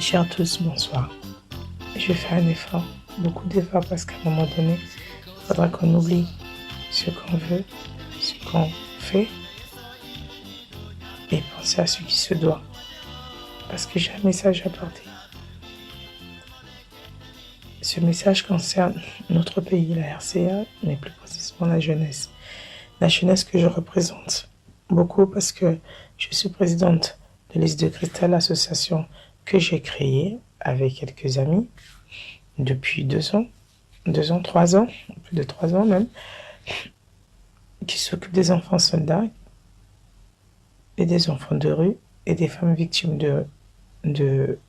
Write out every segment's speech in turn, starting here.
Chers tous, bonsoir. Je vais faire un effort, beaucoup d'efforts, parce qu'à un moment donné, il faudra qu'on oublie ce qu'on veut, ce qu'on fait, et penser à ce qui se doit. Parce que j'ai un message à porter. Ce message concerne notre pays, la RCA, mais plus précisément la jeunesse. La jeunesse que je représente beaucoup parce que je suis présidente de l'Is de Cristal, association que j'ai créée avec quelques amis depuis 3 ans, plus de 3 ans même, qui s'occupe des enfants soldats et des enfants de rue et des femmes victimes de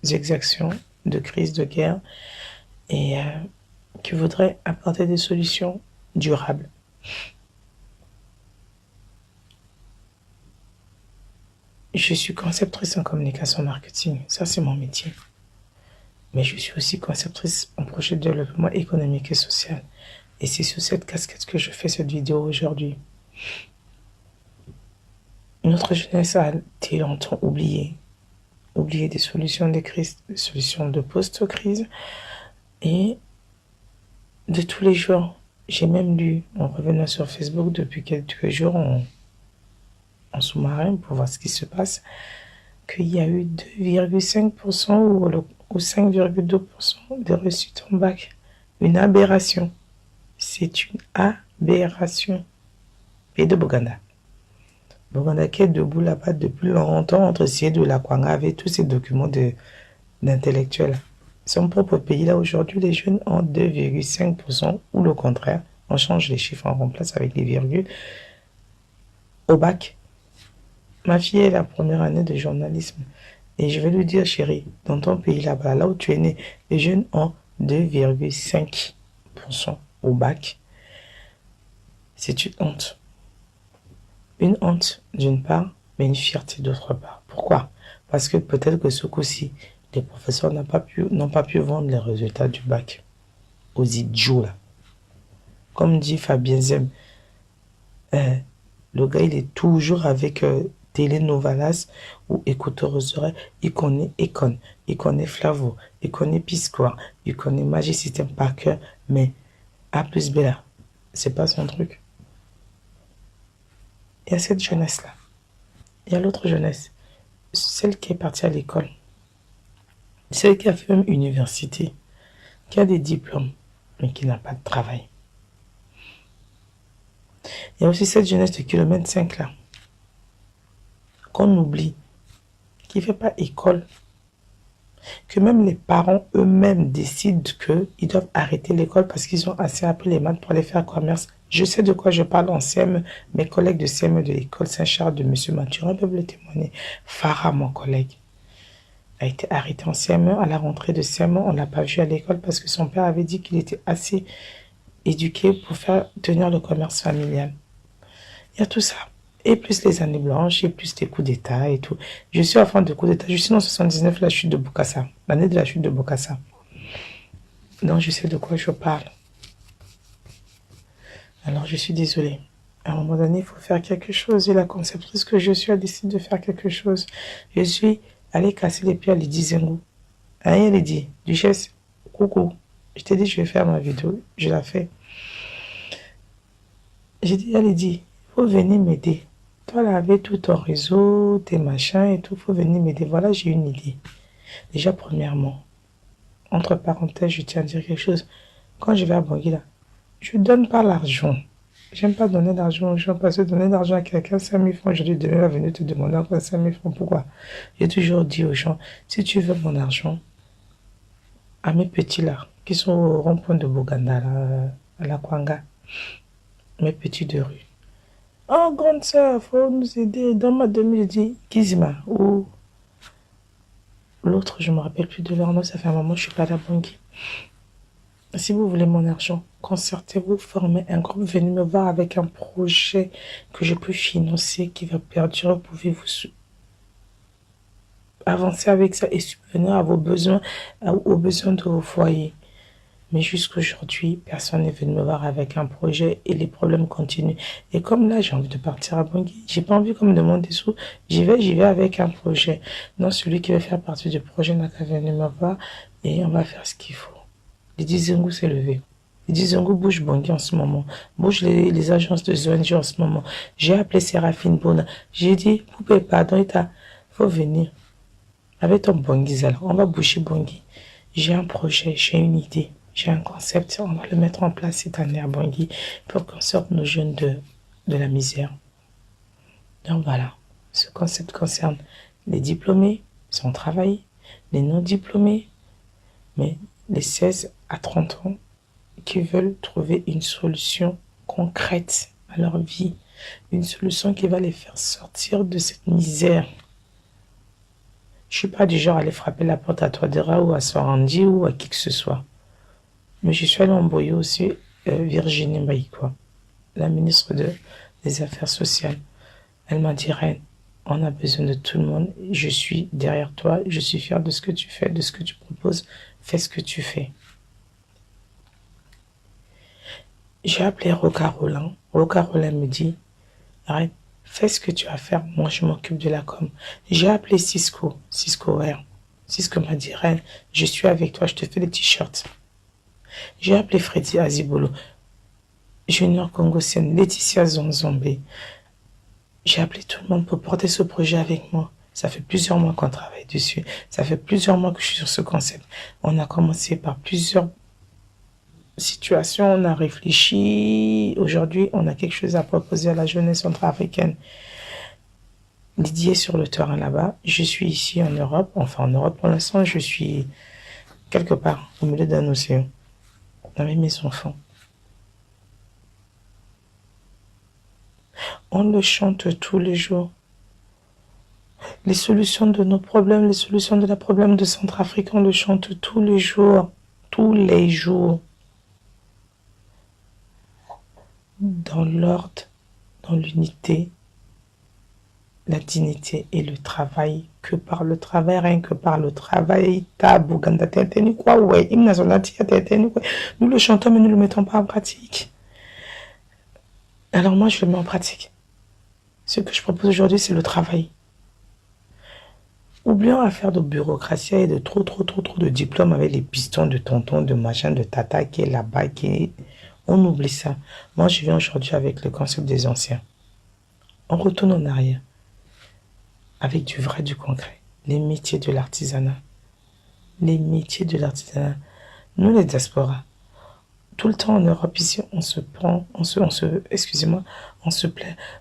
exactions, de crises, de guerre, et qui voudrait apporter des solutions durables. Je suis conceptrice en communication marketing, ça c'est mon métier. Mais je suis aussi conceptrice en projet de développement économique et social. Et c'est sous cette casquette que je fais cette vidéo aujourd'hui. Notre jeunesse a été longtemps oubliée des solutions des crises, des solutions de post-crise et de tous les jours. J'ai même lu, en revenant sur Facebook depuis quelques jours, en sous-marin pour voir ce qui se passe, qu'il y a eu 2,5% ou 5,2% de réussite en bac. Une aberration. C'est une aberration. Et de Boganda. Boganda qui est debout là-bas depuis longtemps entre Siedou et la Kwanga avec tous ces documents d'intellectuels. Son propre pays, là, aujourd'hui, les jeunes ont 2,5% ou le contraire. On change les chiffres, on remplace avec les virgules. Au bac. Ma fille est la première année de journalisme. Et je vais lui dire, chérie, dans ton pays là-bas, là où tu es né, les jeunes ont 2,5% au bac. C'est une honte. Une honte d'une part, mais une fierté d'autre part. Pourquoi? Parce que peut-être que ce coup-ci, les professeurs n'ont pas pu vendre les résultats du bac aux idiots là. Comme dit Fabien Zem, le gars il est toujours avec Telenovelas ou Écouteur aux oreilles. Il connaît Econ, il connaît Flavo, il connaît Piscoire, il connaît Magic System par cœur, mais A plus B là, c'est pas son truc. Il y a cette jeunesse-là. Il y a l'autre jeunesse. Celle qui est partie à l'école. Celle qui a fait même université. Qui a des diplômes, mais qui n'a pas de travail. Il y a aussi cette jeunesse de kilomètre 5 là. Qu'on oublie. Qui ne fait pas école. Que même les parents eux-mêmes décident qu'ils doivent arrêter l'école parce qu'ils ont assez appris les maths pour aller faire commerce. Je sais de quoi je parle en CM. Mes collègues de CM de l'école Saint-Charles de M. Mathurin peuvent le témoigner. Farah, mon collègue, a été arrêté en CM1. À la rentrée de CM1, on ne l'a pas vu à l'école parce que son père avait dit qu'il était assez éduqué pour tenir le commerce familial. Il y a tout ça. Et plus les années blanches, et plus les coups d'État et tout. Je suis enfant de coups d'État. Je suis en 79, la chute de Bokassa. L'année de la chute de Bokassa. Donc je sais de quoi je parle. Alors je suis désolée. À un moment donné, il faut faire quelque chose. Et la conceptrice que je suis a décidé de faire quelque chose. Je suis allée casser les pieds à Lydie Zengou. Hein, elle dit, Duchesse, coucou. Je t'ai dit, je vais faire ma vidéo. Je la fais. J'ai dit, elle dit, il faut venir m'aider. Toi, là, avec tout ton réseau, tes machins et tout, il faut venir m'aider. Voilà, j'ai une idée. Déjà, premièrement, entre parenthèses, je tiens à dire quelque chose. Quand je vais à Bangui, là, je ne donne pas l'argent. J'aime pas donner d'argent aux gens parce que donner de l'argent à quelqu'un, 5 000 francs, aujourd'hui, demain, va venir te demander encore 5 000 francs. Pourquoi? J'ai toujours dit aux gens, si tu veux mon argent, à mes petits là, qui sont au rond-point de Boganda, là, à la Kwanga, mes petits de rue. Oh, grande sœur, faut nous aider. Dans ma demi, je dis, Kizima, ou l'autre, je me rappelle plus de leur nom, ça fait un moment, je suis pas à la banque. Si vous voulez mon argent, concertez-vous, formez un groupe, venez me voir avec un projet que je peux financer, qui va perdurer. Pouvez-vous avancer avec ça et subvenir à vos besoins, aux besoins de vos foyers. Mais jusqu'aujourd'hui, personne n'est venu me voir avec un projet et les problèmes continuent. Et comme là, j'ai envie de partir à Bangui, j'ai pas envie qu'on me demande des sous. J'y vais avec un projet. Non, celui qui veut faire partie du projet n'a qu'à venir me voir et on va faire ce qu'il faut. Les Dizengou s'est levé. Les Dizengou bougent Bangui en ce moment. Bougent les agences de ONG en ce moment. J'ai appelé Séraphine Bona. J'ai dit, poupée, pardon, il faut venir. Avec ton Bangui, alors, on va bouger Bangui. J'ai un projet, j'ai une idée. J'ai un concept, on va le mettre en place cette année à Bangui pour qu'on sorte nos jeunes de la misère. Donc voilà, ce concept concerne les diplômés, sans travail, les non-diplômés, mais les 16 à 30 ans qui veulent trouver une solution concrète à leur vie, une solution qui va les faire sortir de cette misère. Je ne suis pas du genre à aller frapper la porte à Touadéra ou à Sorandi ou à qui que ce soit. Mais je suis allée envoyer aussi Virginie Mbaïkwa, la ministre des Affaires sociales. Elle m'a dit, Reine, on a besoin de tout le monde. Je suis derrière toi. Je suis fière de ce que tu fais, de ce que tu proposes. Fais ce que tu fais. J'ai appelé Roca Roland. Roca Roland me dit, Reine, fais ce que tu as à faire. Moi, je m'occupe de la com. J'ai appelé Cisco Air. Cisco m'a dit, Reine, je suis avec toi. Je te fais des t-shirts. J'ai appelé Freddy Azibolo, Junior Congosienne, Laetitia Zonzombe. J'ai appelé tout le monde pour porter ce projet avec moi. Ça fait plusieurs mois qu'on travaille dessus. Ça fait plusieurs mois que je suis sur ce concept. On a commencé par plusieurs situations, on a réfléchi. Aujourd'hui, on a quelque chose à proposer à la jeunesse centrafricaine. Lydie est sur le terrain là-bas. Je suis ici en Europe. Enfin, en Europe, pour l'instant, je suis quelque part au milieu d'un océan avec mes enfants. On le chante tous les jours. Les solutions de nos problèmes, les solutions de la problème de Centrafrique, on le chante tous les jours. Tous les jours. Dans l'ordre, dans l'unité, la dignité et le travail. Que par le travail, rien que par le travail. Nous le chantons, mais nous ne le mettons pas en pratique. Alors moi, je le mets en pratique. Ce que je propose aujourd'hui, c'est le travail. Oublions à faire de bureaucratie et de trop de diplômes avec les pistons de tonton, de machin, de tata qui est là-bas, On oublie ça. Moi, je viens aujourd'hui avec le concept des anciens. On retourne en arrière. Avec du vrai, du concret. Les métiers de l'artisanat. Les métiers de l'artisanat. Nous, les diasporas, tout le temps en Europe, ici, on se plaint.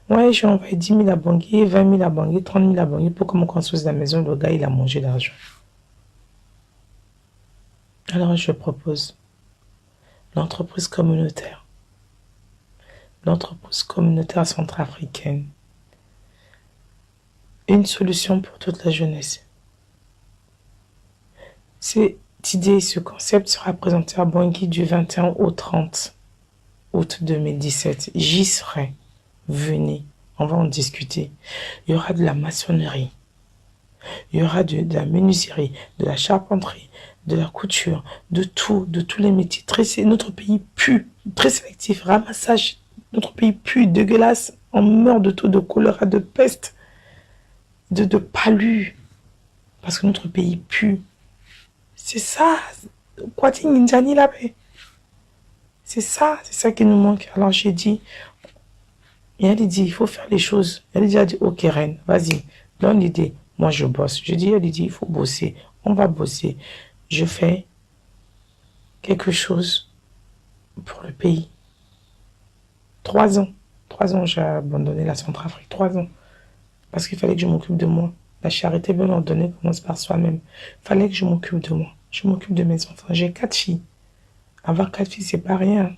Ouais, j'ai envoyé 10 000 à Bangui, 20 000 à Bangui, 30 000 à Bangui pour que mon construise la maison. Le gars, il a mangé l'argent. Alors, je propose l'entreprise communautaire. L'entreprise communautaire centrafricaine. Une solution pour toute la jeunesse. Cette idée, ce concept sera présenté à Bangui du 21 au 30 août 2017. J'y serai. Venez, on va en discuter. Il y aura de la maçonnerie. Il y aura de la menuiserie, de la charpenterie, de la couture, de tout, de tous les métiers. Notre pays pue, très sélectif, ramassage. Notre pays pue, dégueulasse. On meurt de tout, de choléra, de peste, de palu. Parce que notre pays pue. C'est ça. C'est ça qui nous manque. Alors j'ai dit, elle a dit, il faut faire les choses. Elle a dit, ok Reine, vas-y, donne l'idée. Moi je bosse. Je dis, elle dit, il faut bosser. On va bosser. Je fais quelque chose pour le pays. 3 ans. 3 ans, j'ai abandonné la Centrafrique. 3 ans. Parce qu'il fallait que je m'occupe de moi. La charité bien ordonnée commence par soi-même. Il fallait que je m'occupe de moi. Je m'occupe de mes enfants. J'ai 4 filles. Avoir 4 filles, c'est pas rien.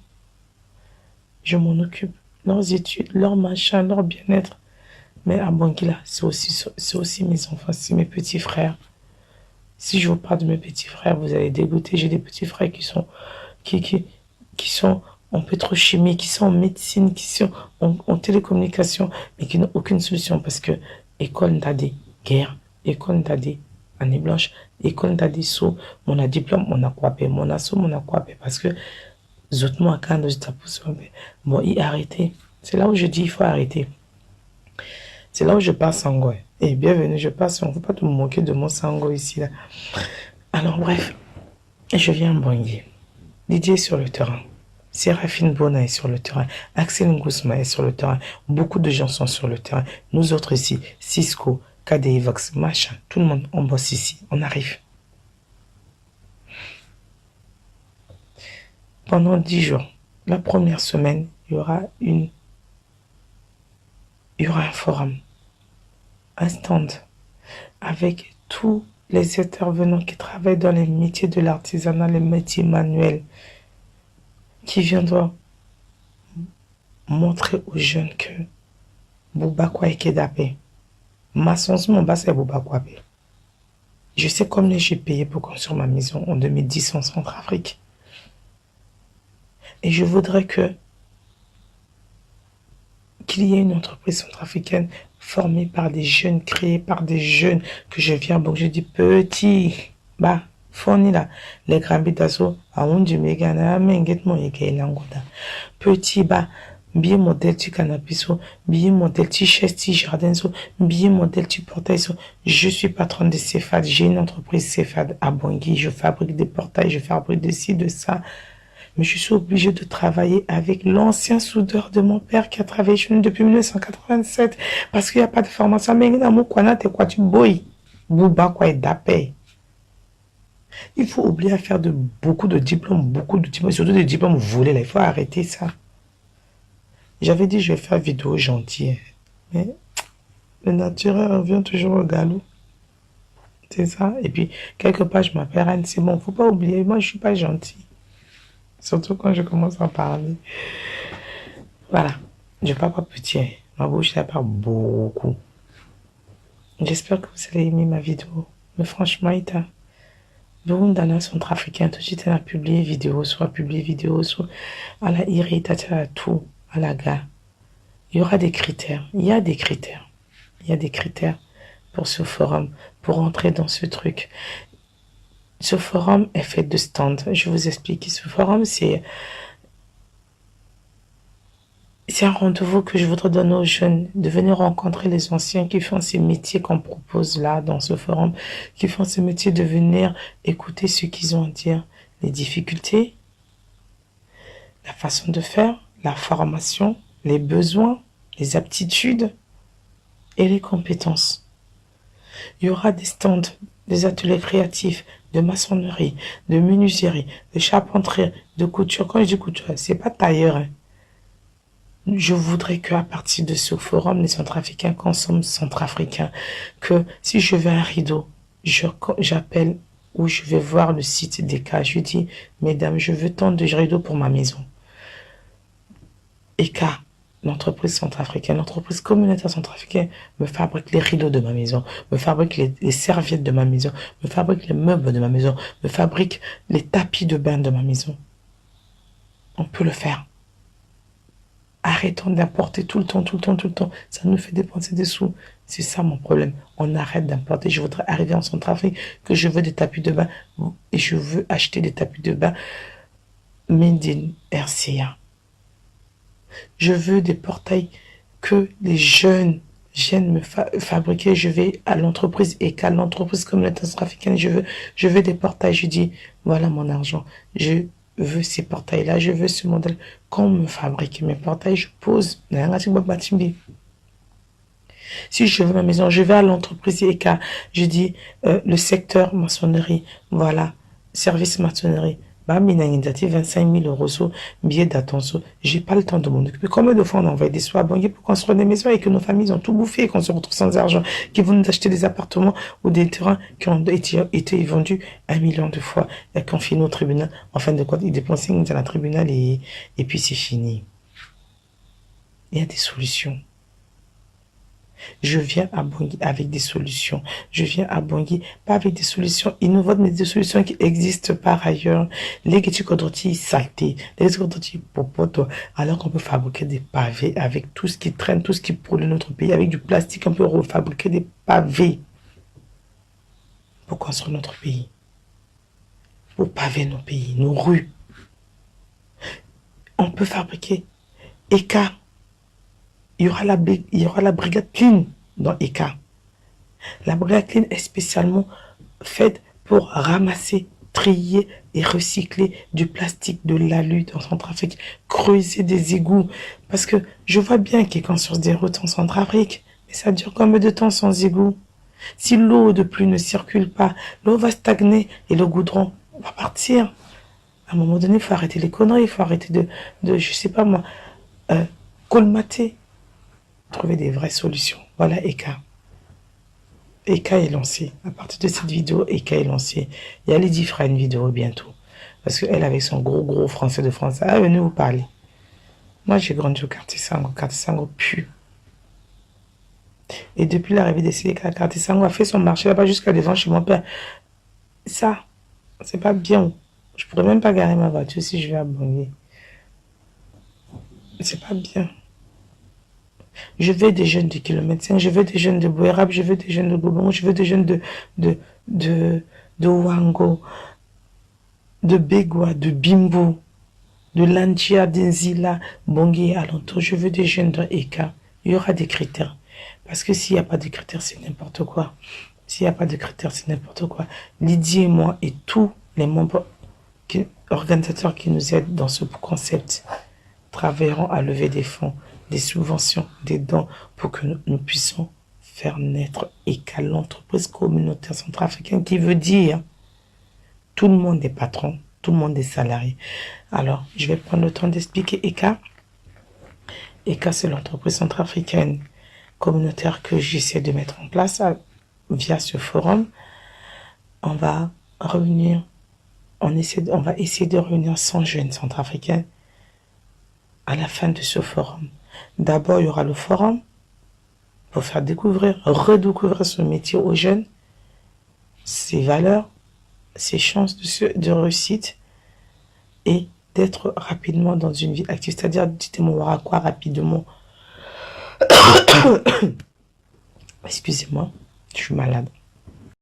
Je m'en occupe. Leurs études, leur machin, leur bien-être. Mais à Bangui, c'est aussi mes enfants, c'est mes petits frères. Si je vous parle de mes petits frères, vous allez dégoûter. J'ai des petits frères qui sont en pétrochimie, qui sont en médecine, qui sont en télécommunication, mais qui n'ont aucune solution parce que école n'a des guerres, école n'a des année blanche. École d'addition, mon a diplôme, mon a quoi mon a mon a quoi parce que autres mois quand bon, il arrêté. C'est là où je dis il faut arrêter. C'est là où je passe sango. Et bienvenue, je passe. On ne faut pas te moquer de mon sango ici là. Alors bref, je viens en Bangui. Didier est sur le terrain. Séraphine Bona est sur le terrain. Axel Ngousma est sur le terrain. Beaucoup de gens sont sur le terrain. Nous autres ici, Cisco, KDI Vox, machin, tout le monde, on bosse ici. On arrive. Pendant 10 jours, la première semaine, il y aura un forum, un stand, avec tous les intervenants qui travaillent dans les métiers de l'artisanat, les métiers manuels, qui viendront montrer aux jeunes que Boubakwa et Kedapé, maçon, mon bas c'est Boubakwa. Je sais combien j'ai payé pour construire ma maison en 2010 en Centrafrique. Et je voudrais qu'il y ait une entreprise centrafricaine formée par des jeunes, créée par des jeunes, que je viens, donc je dis petit, bah, fourni là, les grambidazo, à un du mégana, menget mon langoda. Petit, bah, bien modèle tu canapé, bien modèle tu chaise, tu jardin, bien modèle tu portail. Je suis patron de CEFAD, j'ai une entreprise CEFAD à Bangui, je fabrique des portails, je fabrique de ci, de ça. Mais je suis obligée de travailler avec l'ancien soudeur de mon père qui a travaillé chez nous depuis 1987 parce qu'il n'y a pas de formation. Mais quoi tu boy, Bouba quoi et d'apé. Il faut oublier à faire beaucoup de diplômes, surtout des diplômes volés là. Il faut arrêter ça. J'avais dit je vais faire vidéo gentille, mais le naturel revient toujours au galop. C'est ça. Et puis quelque part je m'appelle Anne. C'est bon, faut pas oublier. Moi je suis pas gentille. Surtout quand je commence à parler. Voilà. Je parle pas petit. Ma bouche, elle parle beaucoup. J'espère que vous allez aimer ma vidéo. Mais franchement, il a beaucoup d'années centrafricains. Tout de suite, elle a publié vidéo, soit à la irrita, à tout, à la gare. Il y aura des critères. Il y a des critères. Il y a des critères pour ce forum, pour entrer dans ce truc. Ce forum est fait de stands. Je vous explique. Ce forum, c'est un rendez-vous que je voudrais donner aux jeunes, de venir rencontrer les anciens qui font ces métiers qu'on propose là, dans ce forum, qui font ce métier, de venir écouter ce qu'ils ont à dire, les difficultés, la façon de faire, la formation, les besoins, les aptitudes et les compétences. Il y aura des stands, des ateliers créatifs, de maçonnerie, de menuiserie, de charpenterie, de couture. Quand je dis couture, c'est pas tailleur. Hein. Je voudrais qu'à partir de ce forum, les Centrafricains consomment centrafricains. Que si je veux un rideau, j'appelle ou je vais voir le site des cas. Je dis, mesdames, je veux tant de rideaux pour ma maison. Et qu'à l'entreprise centrafricaine, l'entreprise communautaire centrafricaine me fabrique les rideaux de ma maison, me fabrique les serviettes de ma maison, me fabrique les meubles de ma maison, me fabrique les tapis de bain de ma maison. On peut le faire. Arrêtons d'importer tout le temps. Ça nous fait dépenser des sous. C'est ça mon problème. On arrête d'importer. Je voudrais arriver en Centrafrique, que je veux des tapis de bain et je veux acheter des tapis de bain made in RCA. Je veux des portails que les jeunes viennent me fabriquer. Je vais à l'entreprise et qu'à l'entreprise communautaire centrafricaine, je veux des portails. Je dis, voilà mon argent. Je veux ces portails-là, je veux ce modèle. Qu'on me fabrique mes portails, je pose. Si je veux ma maison, je vais à l'entreprise EK. Je dis, le secteur maçonnerie, voilà, service maçonnerie. Bah, 25 000 euros sur billet d'attention. J'ai pas le temps de m'en occuper. Combien de fois on envoie des soins à Bangui pour construire des maisons et que nos familles ont tout bouffé et qu'on se retrouve sans argent, qui vont nous acheter des appartements ou des terrains qui ont été vendus 1 million de fois et qu'on finit au tribunal. En fin de compte, ils dépensent dans le tribunal et puis c'est fini. Il y a des solutions. Je viens à Bangui avec des solutions. Je viens à Bangui pas avec des solutions innovantes, mais des solutions qui existent par ailleurs. Les Getchikodroti saleté, les Getchikodroti popoto, alors qu'on peut fabriquer des pavés avec tout ce qui traîne, tout ce qui pollue notre pays, avec du plastique, on peut refabriquer des pavés. pour construire notre pays, pour paver nos pays, nos rues. On peut fabriquer ECA. Il y aura la brigade clean dans ECA. La brigade clean est spécialement faite pour ramasser, trier et recycler du plastique, de l'alu dans Centrafrique, creuser des égouts. Parce que je vois bien qu'ils construisent des routes en Centrafrique, mais ça dure combien de temps sans égouts? Si l'eau de pluie ne circule pas, l'eau va stagner et le goudron va partir. À un moment donné, il faut arrêter les conneries, il faut arrêter je sais pas moi, colmater, trouver des vraies solutions. Voilà Eka. Eka est lancé. À partir de cette vidéo, Eka est lancé. Il y a Lydie fera une vidéo bientôt. Parce qu'elle, avec son gros français de France, ah, venez vous parler. Moi, j'ai grandi au quartier Sango. Quartier Sango pue. Et depuis l'arrivée des CDK, quartier Sango a fait son marché là-bas jusqu'à devant chez mon père. Ça, c'est pas bien. Je pourrais même pas garer ma voiture si je vais à Bangui. C'est pas bien. Je veux des jeunes de kilomètre 5, je veux des jeunes de Bouérab, je veux des jeunes de Gobon, je veux des jeunes de Wango, de Begwa, de Bimbo, de Landia, d'Enzila, Bangui et alentour. Je veux des jeunes de Eka. Il y aura des critères. Parce que s'il n'y a pas de critères, c'est n'importe quoi. S'il n'y a pas de critères, c'est n'importe quoi. Lydie et moi et tous les membres organisateurs qui nous aident dans ce concept travailleront à lever des fonds, des subventions, des dons pour que nous puissions faire naître ECA, l'entreprise communautaire centrafricaine, qui veut dire tout le monde est patron, tout le monde est salarié. Alors, je vais prendre le temps d'expliquer ECA. ECA, c'est l'entreprise centrafricaine communautaire que j'essaie de mettre en place via ce forum. On va essayer de réunir 100 jeunes centrafricains à la fin de ce forum. D'abord, il y aura le forum pour faire redécouvrir ce métier aux jeunes, ses valeurs, ses chances de réussite et d'être rapidement dans une vie active. C'est-à-dire, dites-moi quoi rapidement. Excusez-moi, je suis malade.